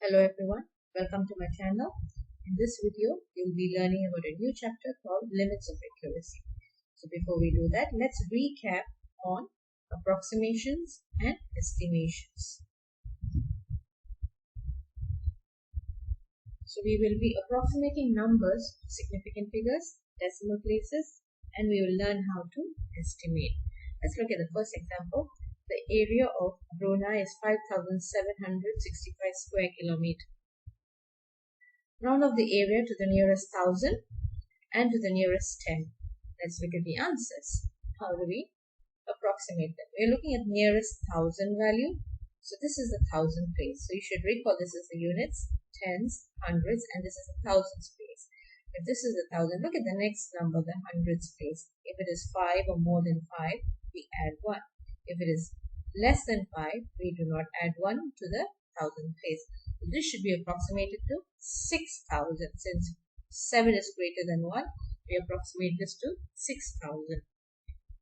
Hello everyone, welcome to my channel. In this video, you'll be learning about a new chapter called Limits of Accuracy. So before we do that, let's recap on approximations and estimations. So we will be approximating numbers, significant figures, decimal places, and we will learn how to estimate. Let's look at the first example. The area of Brunei is 5,765 square kilometers. Round off the area to the nearest 1,000 and to the nearest 10. Let's look at the answers. How do we approximate them? We're looking at nearest 1,000 value. So this is the 1,000 place. So you should recall this is the units, tens, hundreds, and this is the thousands place. If this is the 1,000, look at the next number, the hundreds place. If it is 5 or more than 5, we add 1. If it is less than 5, we do not add 1 to the 1,000 place. So this should be approximated to 6,000. Since 7 is greater than 1, we approximate this to 6,000.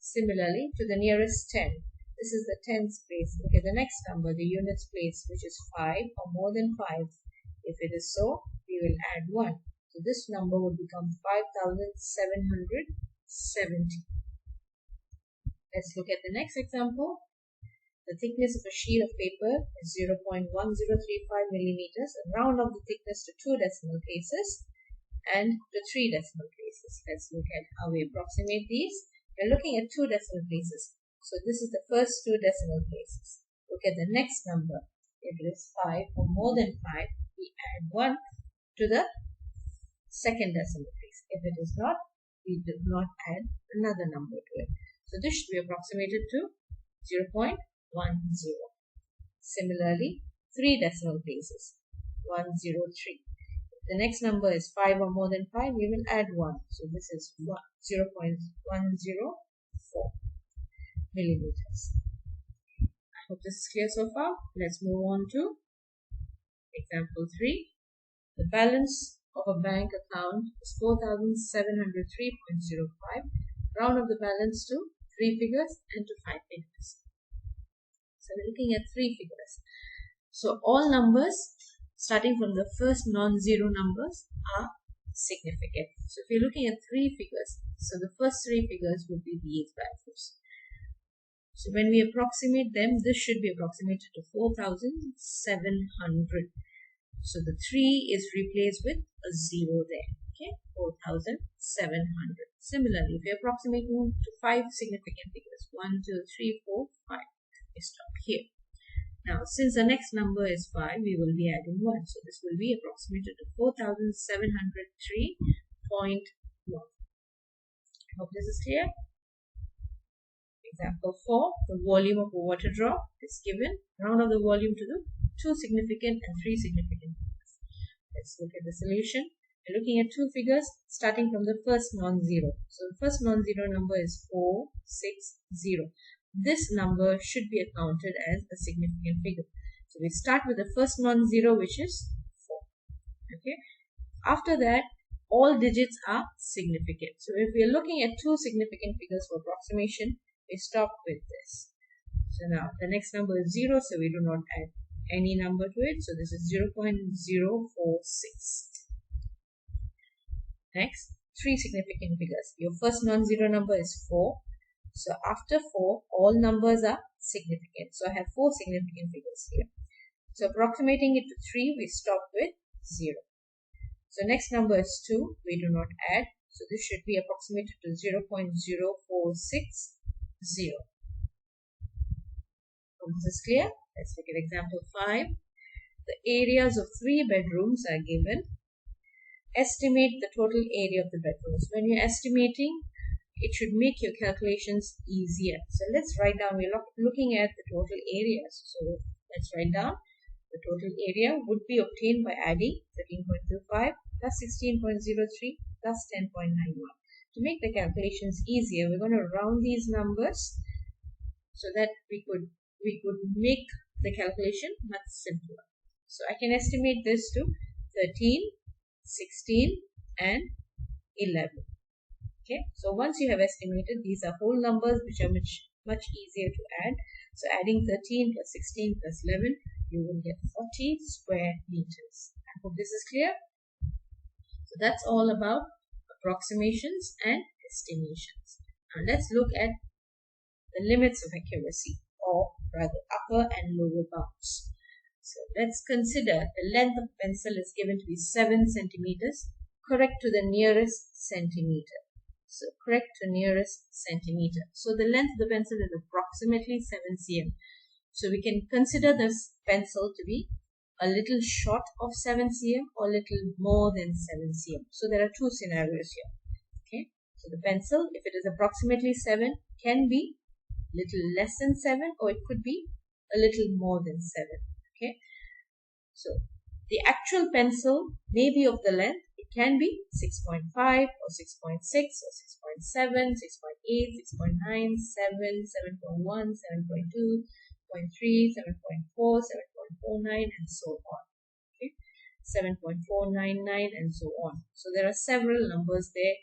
Similarly, to the nearest 10, this is the tens place. Look at the next number, the units place, which is 5 or more than 5. If it is so, we will add 1. So this number would become 5,770. Let's look at the next example. The thickness of a sheet of paper is 0.1035 millimeters. Round off the thickness to 2 decimal places and to 3 decimal places. Let's look at how we approximate these. We're looking at 2 decimal places. So this is the first 2 decimal places. Look at the next number. If it is 5 or more than 5, we add 1 to the second decimal place. If it is not, we do not add another number to it. So this should be approximated to 0.10. Similarly, 3 decimal places, 103. If the next number is 5 or more than 5, we will add 1. So this is 0.104 millimeters. I hope this is clear so far. Let's move on to example 3. The balance of a bank account is 4,703.05. Round of the balance to 3 figures and to 5 figures. So we're looking at 3 figures. So all numbers starting from the first non-zero numbers are significant. So if you're looking at 3 figures, so the first 3 figures would be these values. So when we approximate them, this should be approximated to 4,700. So the 3 is replaced with a 0 there. Okay, 4,700. Similarly, if you're approximating to 5 significant figures, 1, 2, 3, 4, 5, we stop here. Now, since the next number is 5, we will be adding 1. So this will be approximated to 4,703.1. I hope this is clear. Example 4, the volume of a water drop is given. Round of the volume to the 2 significant and 3 significant figures. Let's look at the solution. We're looking at 2 figures starting from the first non-zero. So the first non-zero number is 460. This number should be accounted as a significant figure. So we start with the first non-zero, which is 4. Okay. After that, all digits are significant. So if we are looking at 2 significant figures for approximation, we stop with this. So now the next number is 0, so we do not add any number to it. So this is 0.046. Next, 3 significant figures. Your first non-zero number is 4. So after 4, all numbers are significant. So I have 4 significant figures here. So approximating it to 3, we stop with 0. So next number is 2. We do not add. So this should be approximated to 0.0460. This is clear. Let's look at example 5. The areas of 3 bedrooms are given. Estimate the total area of the bedrooms. When you're estimating, it should make your calculations easier. So let's write down, we're looking at the total areas. So let's write down the total area would be obtained by adding 13.25 plus 16.03 plus 10.91. To make the calculations easier, we're going to round these numbers so that we could make the calculation much simpler. So I can estimate this to 13, 16 and 11. Okay, so once you have estimated, these are whole numbers which are much easier to add. So adding 13 plus 16 plus 11, you will get 40 square meters. I hope this is clear. So that's all about approximations and estimations. Now let's look at the limits of accuracy, or rather upper and lower bounds. So let's consider the length of pencil is given to be 7 centimeters. Correct to the nearest centimeter. So correct to nearest centimeter. So the length of the pencil is approximately 7 cm. So we can consider this pencil to be a little short of 7 cm or a little more than 7 cm. So there are two scenarios here. Okay. So the pencil, if it is approximately 7, can be little less than 7, or it could be a little more than 7. Okay. So the actual pencil may be of the length. It can be 6.5 or 6.6 or 6.7, 6.8, 6.9, 7, 7.1, 7.2, 0.3, 7.4, 7.49, and so on. Okay, 7.499 and so on. So there are several numbers there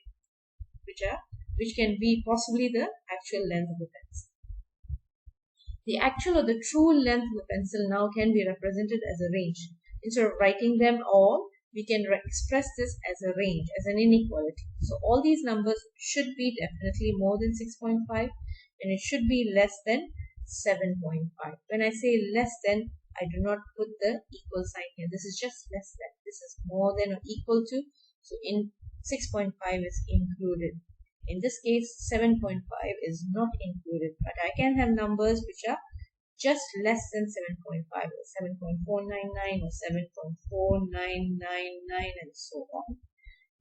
which can be possibly the actual length of the pencil. The actual or the true length of the pencil now can be represented as a range. Instead of writing them all, we can express this as a range, as an inequality. So all these numbers should be definitely more than 6.5, and it should be less than 7.5. When I say less than, I do not put the equal sign here. This is just less than. This is more than or equal to. So in 6.5 is included. In this case, 7.5 is not included, but I can have numbers which are just less than 7.5, or 7.499 or 7.4999 and so on.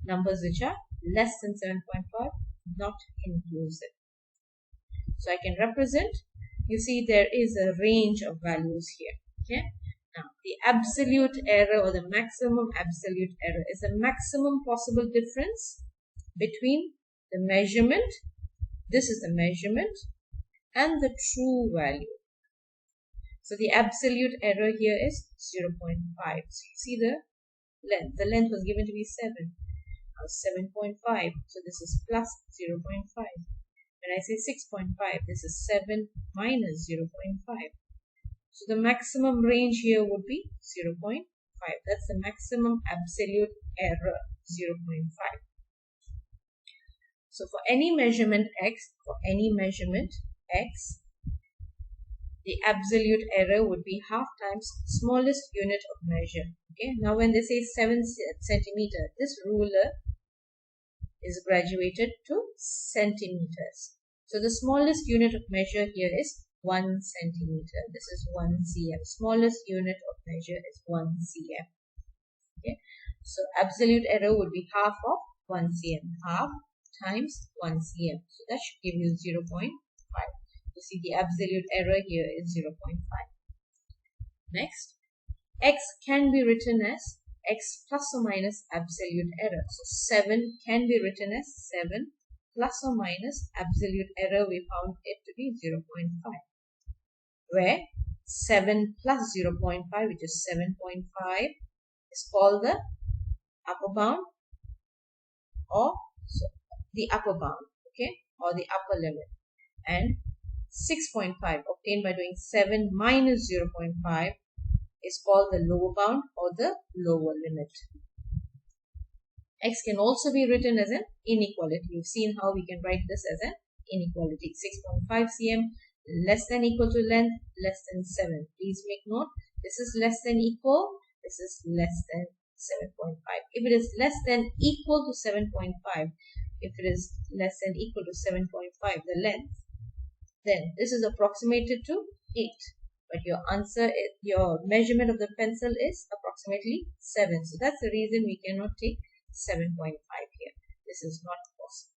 Numbers which are less than 7.5, not inclusive. So I can represent, you see there is a range of values here. Okay. Now the absolute error or the maximum absolute error is the maximum possible difference between the measurement, this is the measurement, and the true value. So the absolute error here is 0.5. So you see the length. The length was given to be 7. Now 7.5. So this is plus 0.5. When I say 6.5, this is 7 minus 0.5. So the maximum range here would be 0.5. That's the maximum absolute error, 0.5. So for any measurement x, the absolute error would be half times smallest unit of measure. Okay. Now when they say 7 centimeter, this ruler is graduated to centimeters. So the smallest unit of measure here is 1 centimeter. This is 1 cm. Smallest unit of measure is 1 cm. Okay. So absolute error would be half of 1 cm. Half times 1 cm. So that should give you 0.5. You see the absolute error here is 0.5. Next, x can be written as x plus or minus absolute error. So 7 can be written as 7 plus or minus absolute error. We found it to be 0.5. Where 7 plus 0.5, which is 7.5, is called the upper bound, or the upper bound, okay, or the upper limit. And 6.5 obtained by doing 7 minus 0.5 is called the lower bound or the lower limit. X can also be written as an inequality. We've seen how we can write this as an inequality. 6.5 cm less than equal to length less than 7. Please make note, this is less than equal, this is less than 7.5. If it is less than equal to 7.5, if it is less than equal to 7.5, the length, then this is approximated to 8. But your answer, your measurement of the pencil is approximately 7. So that's the reason we cannot take 7.5 here. This is not possible.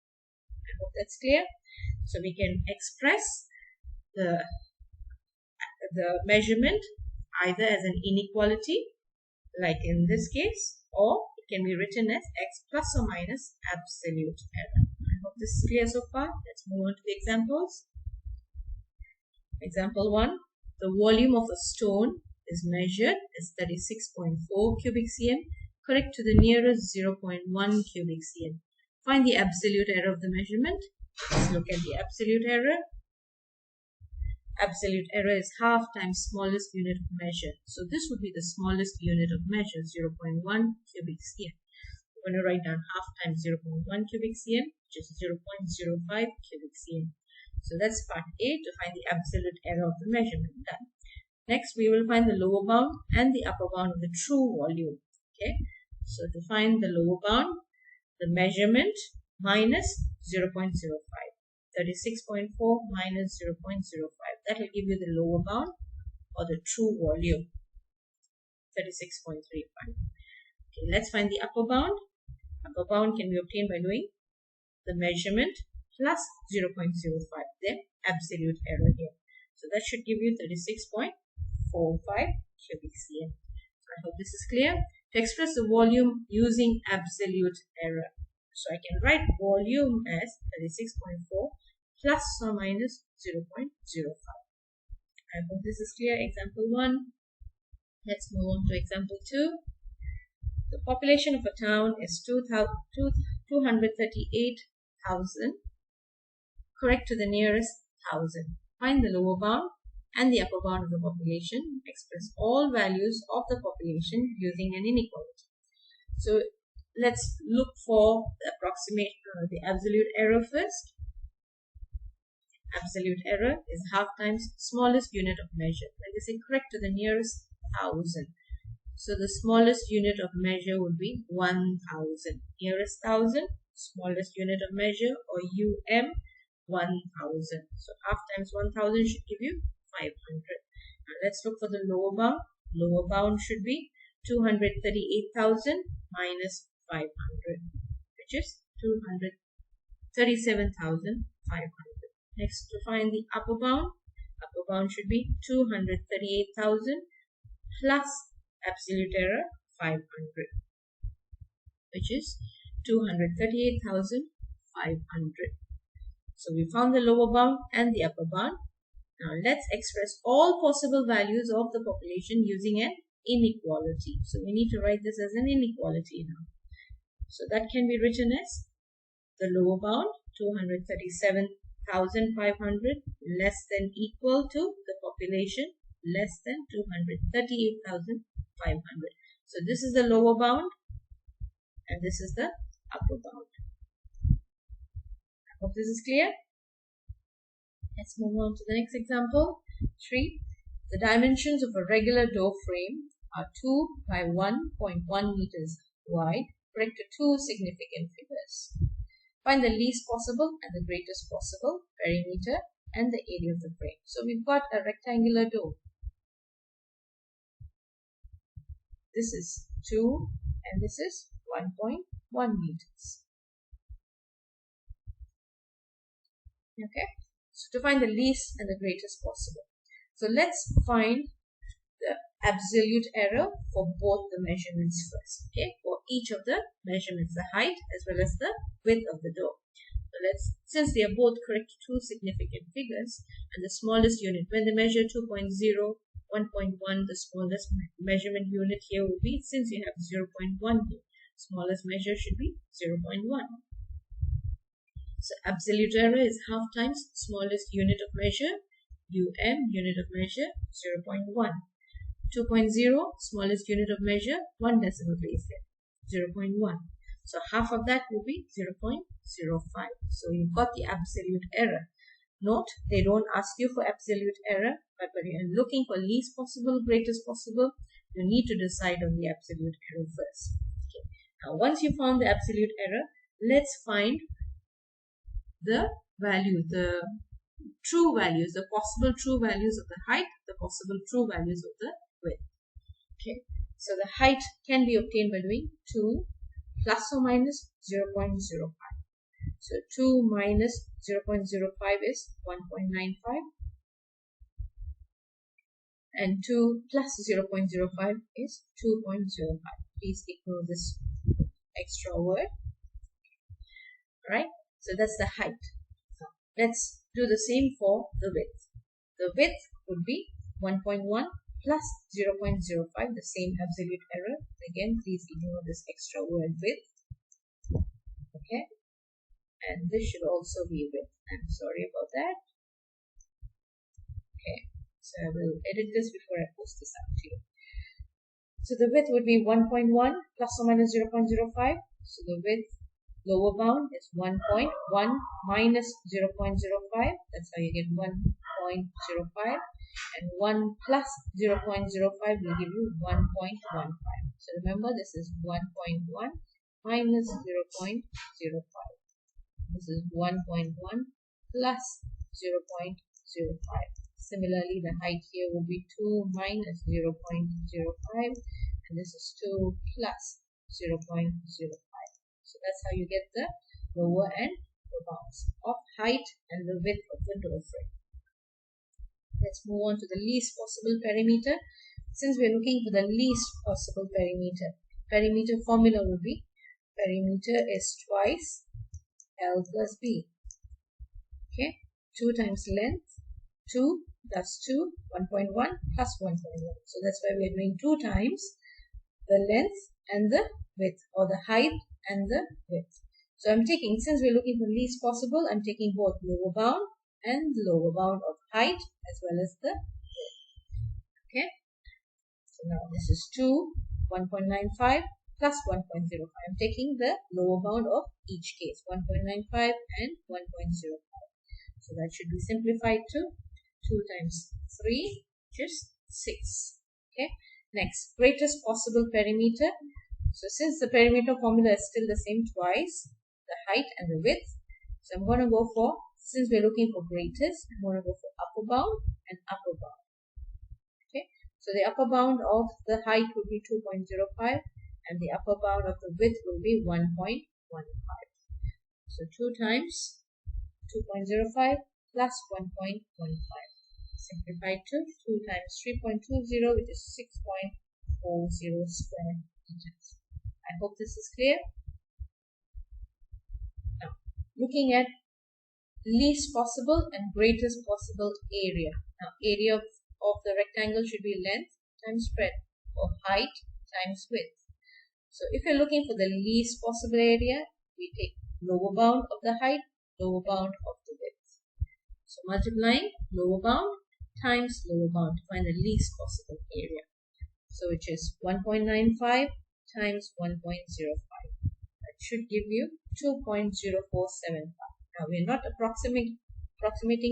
I hope that's clear. So we can express the measurement either as an inequality, like in this case, or it can be written as x plus or minus absolute error. I hope this is clear so far. Let's move on to the examples. Example 1. The volume of a stone is measured as 36.4 cubic cm. Correct to the nearest 0.1 cubic cm. Find the absolute error of the measurement. Let's look at the absolute error. absolute error is half times smallest unit of measure. So this would be the smallest unit of measure, 0.1 cubic cm. We're going to write down half times 0.1 cubic cm, which is 0.05 cubic cm. So that's part A, to find the absolute error of the measurement. Done. Next, we will find the lower bound and the upper bound of the true volume. Okay, so to find the lower bound, the measurement minus 0.05. 36.4 minus 0.05. That will give you the lower bound or the true volume, 36.35. Okay, let's find the upper bound. Upper bound can be obtained by doing the measurement plus 0.05, the absolute error here. So that should give you 36.45 cubic cm. So I hope this is clear. To express the volume using absolute error, so I can write volume as 36.4 plus or minus 0.05. I hope this is clear. Example 1. Let's move on to example 2. The population of a town is 238,000. Correct to the nearest 1,000. Find the lower bound and the upper bound of the population. Express all values of the population using an inequality. So let's look for the the absolute error first. Absolute error is half times smallest unit of measure. Like I say, correct to the nearest 1,000. So the smallest unit of measure would be 1,000. Nearest 1,000, smallest unit of measure, or UM, 1,000. So half times 1,000 should give you 500. Now let's look for the lower bound. Lower bound should be 238,000 minus 500, which is 237,500. Next, to find the upper bound should be 238,000 plus absolute error 500, which is 238,500. So we found the lower bound and the upper bound. Now let's express all possible values of the population using an inequality. So we need to write this as an inequality now. So that can be written as the lower bound 237,500 less than equal to the population less than 238,500. So this is the lower bound and this is the upper bound. I hope this is clear. Let's move on to the next example. 3. The dimensions of a regular door frame are 2 by 1.1 meters wide. Correct to two significant figures. Find the least possible and the greatest possible perimeter and the area of the frame. So we've got a rectangular door. This is 2 and this is 1.1 meters. Okay, so to find the least and the greatest possible. So let's find the absolute error for both the measurements first. Okay, for each of the measurements, the height as well as the width of the door. So since they are both correct to two significant figures, and the smallest unit, when they measure 2.0, 1.1, the smallest measurement unit here will be, since you have 0.1 here, smallest measure should be 0.1. So absolute error is half times smallest unit of measure, unit of measure, 0.1. 2.0, smallest unit of measure, 1 decimal place there, 0.1. So half of that will be 0.05. So you've got the absolute error. Note, they don't ask you for absolute error, but when you're looking for least possible, greatest possible, you need to decide on the absolute error first. Okay. Now, once you found the absolute error, let's find the value, the true values, the possible true values of the height, the possible true values of the width. Okay, so the height can be obtained by doing 2 plus or minus 0.05. So 2 minus 0.05 is 1.95 and 2 plus 0.05 is 2.05. Please ignore this extra word. Alright, so that's the height. So let's do the same for the width. The width would be 1.1 plus 0.05, the same absolute error. Again, please ignore this extra word width. Okay, and this should also be width. I'm sorry about that. Okay, So I will edit this before I post this out to you. So the width would be 1.1 plus or minus 0.05. So the width lower bound is 1.1 minus 0.05. That's how you get 1.05. And 1 plus 0.05 will give you 1.15. So remember, this is 1.1 minus 0.05. This is 1.1 plus 0.05. Similarly, the height here will be 2 minus 0.05, and this is 2 plus 0.05. So that's how you get the lower and upper bounds of height and the width of the door frame. Let's move on to the least possible perimeter. Since we're looking for the least possible perimeter formula will be perimeter is twice L plus B. Okay, 2 times length, 2 plus 2, 1.1 plus 1.1. So that's why we're doing 2 times the length and the width, or the height and the width. So I'm taking, since we're looking for least possible, I'm taking both lower bound and lower bound of height as well as the width. Okay, so now this is 2, 1.95 plus 1.05. I'm taking the lower bound of each case, 1.95 and 1.05. So that should be simplified to 2 times 3, which is 6. Okay. Next, greatest possible perimeter. So since the perimeter formula is still the same twice, the height and the width. So I'm going to go for, since we're looking for greatest, I'm going to go for upper bound and upper bound. Okay. So the upper bound of the height would be 2.05 and the upper bound of the width will be 1.15. So 2 times 2.05 plus 1.15. Simplified to 2 times 3.20, which is 6.40 square meters. I hope this is clear. Now, looking at least possible and greatest possible area. Now, area of the rectangle should be length times breadth, or height times width. So, if you're looking for the least possible area, we take lower bound of the height, lower bound of the width. So, multiplying lower bound times lower bound to find the least possible area. So, which is 1.95 times 1.05. That should give you 2.0475. Now, we are not approximating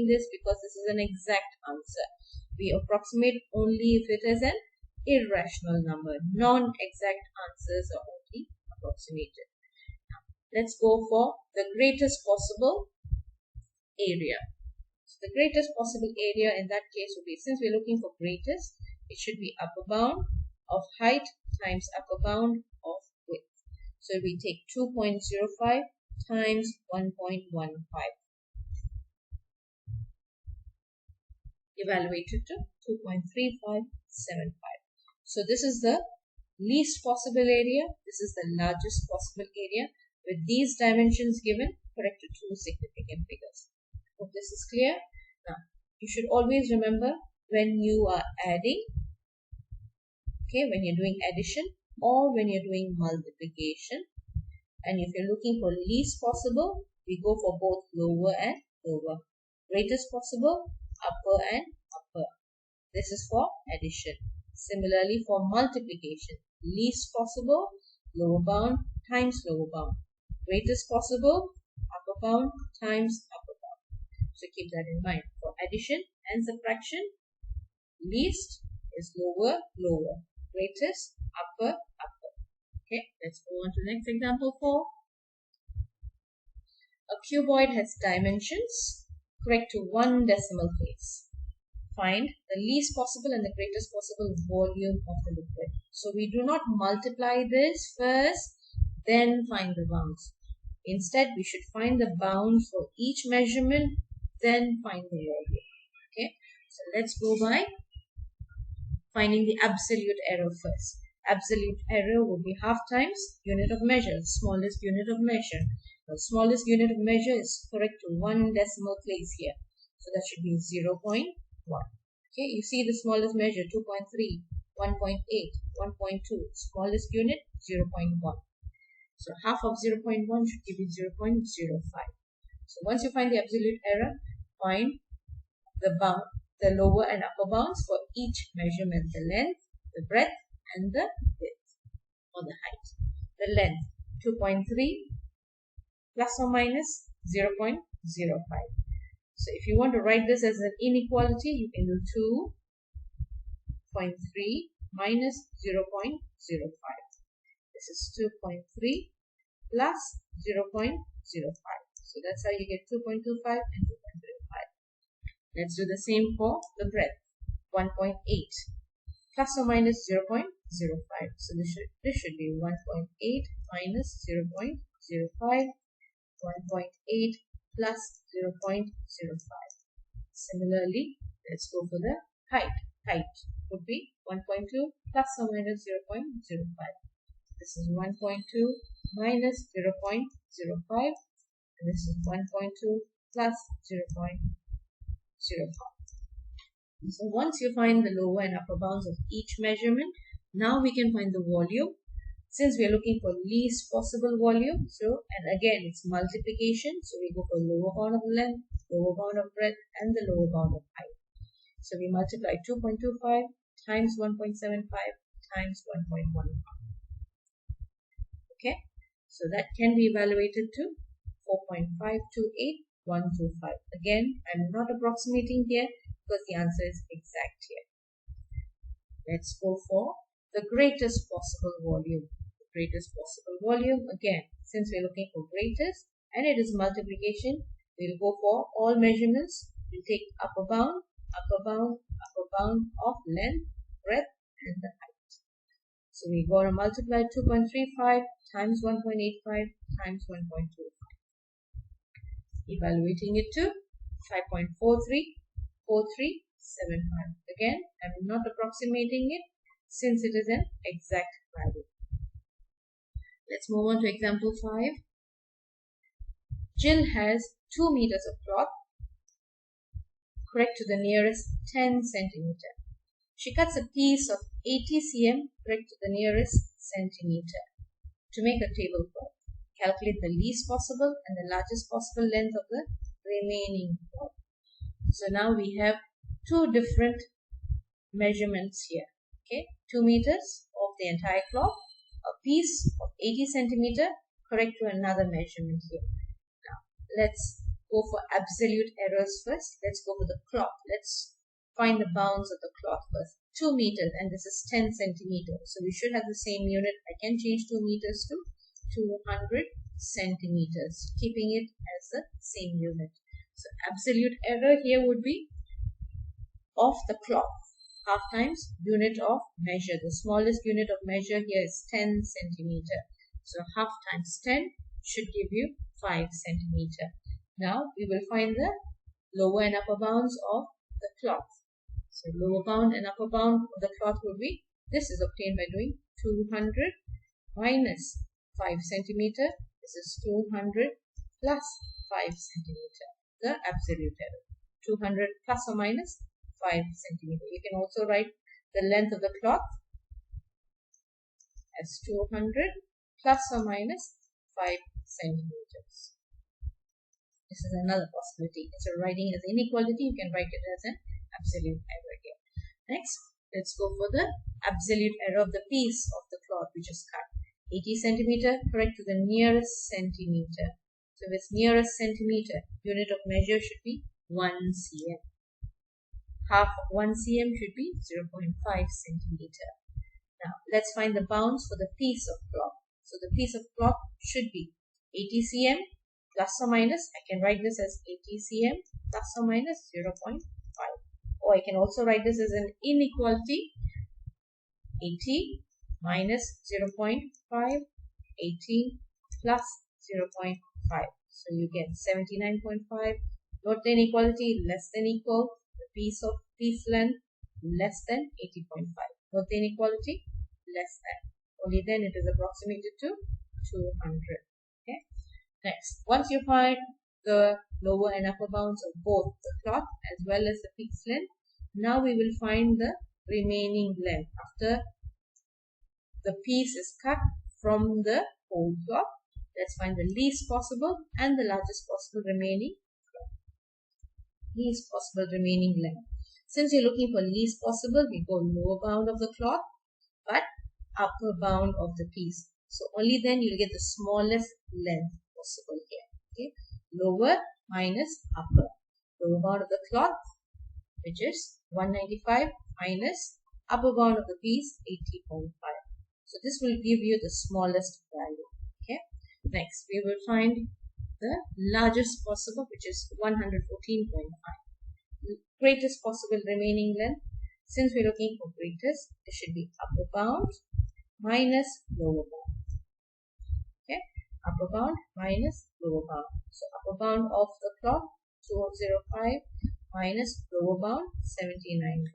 this because this is an exact answer. We approximate only if it is an irrational number. Non-exact answers are only approximated. Now, let's go for the greatest possible area. The greatest possible area in that case would be, since we're looking for greatest, it should be upper bound of height times upper bound of width. So we take 2.05 times 1.15. Evaluated to 2.3575. So this is the least possible area. This is the largest possible area. With these dimensions given, correct to 2 significant figures. Hope this is clear. Now, you should always remember when you are adding, okay, when you're doing addition or when you're doing multiplication, and if you're looking for least possible, we go for both lower and lower. Greatest possible, upper and upper. This is for addition. Similarly, for multiplication, least possible, lower bound times lower bound. Greatest possible, upper bound times upper. So keep that in mind. For addition and subtraction, least is lower, lower. Greatest, upper, upper. Okay, let's move on to the next example 4. A cuboid has dimensions correct to 1 decimal place. Find the least possible and the greatest possible volume of the liquid. So we do not multiply this first, then find the bounds. Instead, we should find the bounds for each measurement, then find the volume. Okay, so let's go by finding the absolute error first. Absolute error will be half times unit of measure, smallest unit of measure. The smallest unit of measure is correct to 1 decimal place here. So that should be 0.1. Okay, you see the smallest measure 2.3, 1.8, 1.2. Smallest unit 0.1. So half of 0.1 should give you 0.05. So once you find the absolute error, find the bound, the lower and upper bounds for each measurement, the length, the breadth, and the width or the height. The length 2.3 plus or minus 0.05. So if you want to write this as an inequality, you can do 2.3 minus 0.05. This is 2.3 plus 0.05. So that's how you get 2.25 and 2.05. Let's do the same for the breadth. 1.8 plus or minus 0.05. So this should be 1.8 minus 0.05. 1.8 plus 0.05. Similarly, let's go for the height. Height would be 1.2 plus or minus 0.05. This is 1.2 minus 0.05. And this is 1.2 plus 0.05. So once you find the lower and upper bounds of each measurement, now we can find the volume. Since we are looking for least possible volume, and again it's multiplication, so we go for lower bound of length, lower bound of breadth, and the lower bound of height. So we multiply 2.25 times 1.75 times 1.15. Okay, so that can be evaluated to 4.528125. Again, I'm not approximating here because the answer is exact here. Let's go for the greatest possible volume. The greatest possible volume, again, since we're looking for greatest and it is multiplication, we'll go for all measurements. We'll take upper bound of length, breadth, and the height. So we're going to multiply 2.35 times 1.85 times 1.25. Evaluating it to 5.434375. Again, I'm not approximating it since it is an exact value. Let's move on to example 5. Jill has 2 meters of cloth. Correct to the nearest 10 centimeter. She cuts a piece of 80 cm correct to the nearest centimeter to make a tablecloth. Calculate the least possible and the largest possible length of the remaining cloth. So now we have two different measurements here. Okay, 2 meters of the entire cloth, a piece of 80 centimeter, correct to another measurement here. Now let's go for absolute errors first. Let's go for the cloth. Let's find the bounds of the cloth first. 2 meters and this is 10 centimeters. So we should have the same unit. I can change 2 meters to 200 centimeters, keeping it as the same unit. So absolute error here would be of the cloth. Half times unit of measure. The smallest unit of measure here is 10 centimeter. So half times 10 should give you 5 centimeter. Now we will find the lower and upper bounds of the cloth. So lower bound and upper bound of the cloth will be, this is obtained by doing 200 minus 5 centimeter. This is 200 plus 5 centimeter. The absolute error. 200 plus or minus 5 centimeter. You can also write the length of the cloth as 200 plus or minus 5 centimeters. This is another possibility. Instead of writing as inequality, you can write it as an absolute error here. Next, let's go for the absolute error of the piece of the cloth which is cut. 80 centimeter, correct to the nearest centimeter. So if it's nearest centimeter, unit of measure should be 1 cm. Half of 1 cm should be 0.5 centimeter. Now, let's find the bounds for the piece of cloth. So the piece of cloth should be 80 cm plus or minus, I can write this as 80 cm plus or minus 0.5. Or I can also write this as an inequality, 80 minus 0.5, 80 plus 0.5. So you get 79.5. Note the inequality, less than equal, the piece length less than 80.5. Note the inequality, less than. Only then it is approximated to 200. Okay. Next, once you find the lower and upper bounds of both the cloth as well as the piece length, now we will find the remaining length after the piece is cut from the whole cloth. Let's find the least possible and the largest possible remaining cloth. Least possible remaining length. Since you're looking for least possible, we go lower bound of the cloth, but upper bound of the piece. So only then you'll get the smallest length possible here. Okay, lower minus upper. Lower bound of the cloth, which is 195, minus upper bound of the piece, 80.5. So this will give you the smallest value. Okay. Next, we will find the largest possible, which is 114.5. Greatest possible remaining length. Since we're looking for greatest, it should be upper bound minus lower bound. Okay, upper bound minus lower bound. So upper bound of the cloth 2005 minus lower bound 79.5.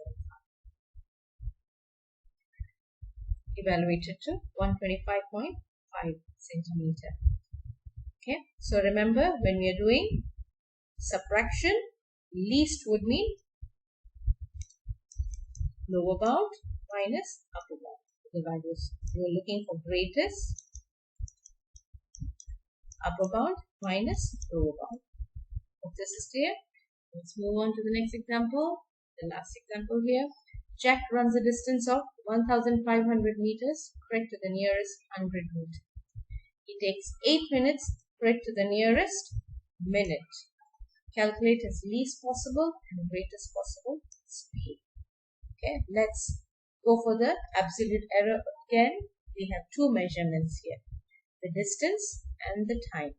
Evaluated to 125.5 centimeter. Okay, so remember, when we are doing subtraction, least would mean lower bound minus upper bound. The values we are looking for greatest, upper bound minus lower bound. Hope this is clear. Let's move on to the next example. The last example here. Jack runs a distance of 1,500 meters, correct to the nearest 100 meter. He takes 8 minutes, correct to the nearest minute. Calculate his least possible and greatest possible speed. Okay, let's go for the absolute error again. We have two measurements here, the distance and the time.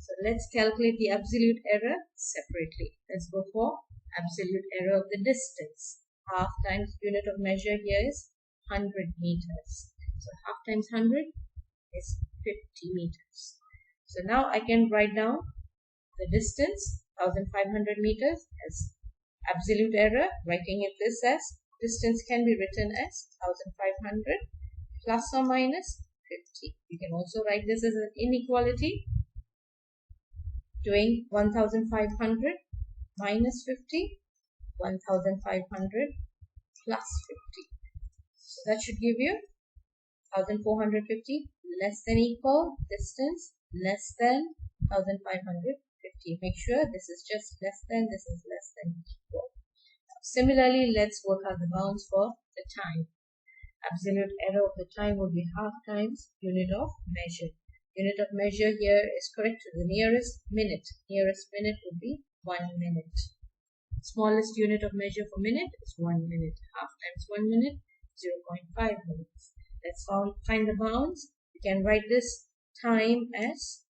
So let's calculate the absolute error separately. Let's go for absolute error of the distance. Half times unit of measure here is 100 meters. So half times 100 is 50 meters. So now I can write down the distance 1500 meters as absolute error, writing it this as distance can be written as 1500 plus or minus 50. You can also write this as an inequality, doing 1500 minus 50, 1500 plus 50. So that should give you 1450 less than equal distance less than 1550. Make sure this is just less than, this is less than equal. Similarly, let's work out the bounds for the time. Absolute error of the time would be half times unit of measure. Unit of measure here is correct to the nearest minute. Nearest minute would be 1 minute. Smallest unit of measure for minute is 1 minute. Half times 1 minute, 0.5 minutes. Let's find the bounds. We can write this time as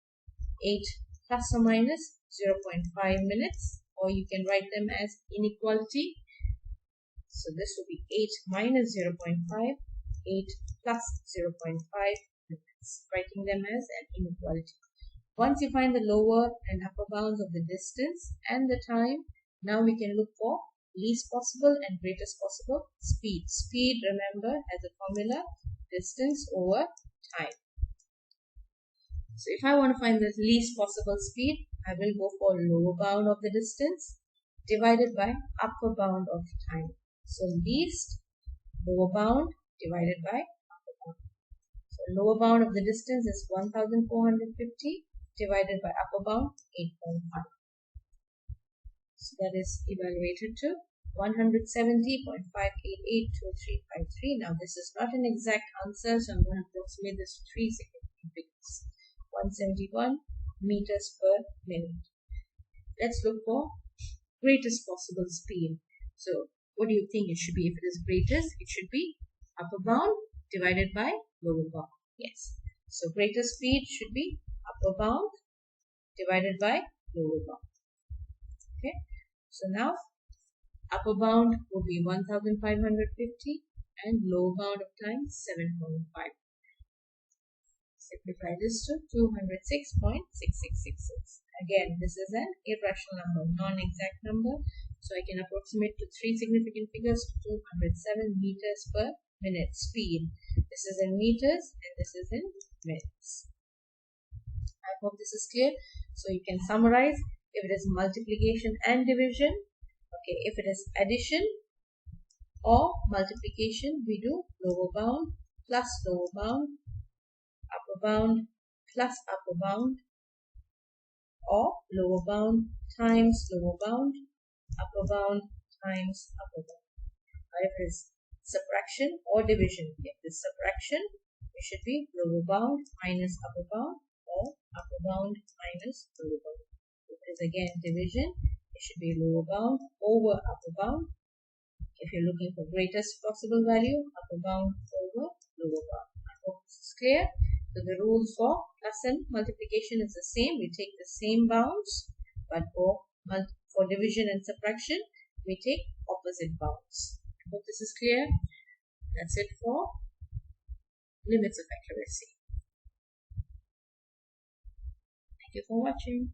8 plus or minus 0.5 minutes, or you can write them as inequality. So this will be 8 minus 0.5, 8 plus 0.5 minutes, writing them as an inequality. Once you find the lower and upper bounds of the distance and the time, now we can look for least possible and greatest possible speed. Speed, remember, has a formula, distance over time. So if I want to find the least possible speed, I will go for lower bound of the distance divided by upper bound of time. So least, lower bound divided by upper bound. So lower bound of the distance is 1450 divided by upper bound 8.5. So that is evaluated to 170.5882353. Now this is not an exact answer, so I'm going to approximate this to 3 significant figures. 171 meters per minute. Let's look for greatest possible speed. So what do you think it should be? If it is greatest, it should be upper bound divided by lower bound. Yes. So greatest speed should be upper bound divided by lower bound. Okay. So now upper bound would be 1550 and lower bound of time 7.5. Simplify this to 206.6666. Again, this is an irrational number, non-exact number. So I can approximate to 3 significant figures to 207 meters per minute speed. This is in meters and this is in minutes. I hope this is clear. So you can summarize. If it is multiplication and division, okay, if it is addition or multiplication, we do lower bound plus lower bound, upper bound plus upper bound, or lower bound times lower bound, upper bound times upper bound. If it's subtraction or division, if it's subtraction, it should be lower bound minus upper bound or upper bound minus lower bound. If it is again division, it should be lower bound over upper bound. If you're looking for greatest possible value, upper bound over lower bound. I hope this is clear. So the rules for plus and multiplication is the same. We take the same bounds, but for division and subtraction, we take opposite bounds. I hope this is clear. That's it for limits of accuracy. Thank you for watching.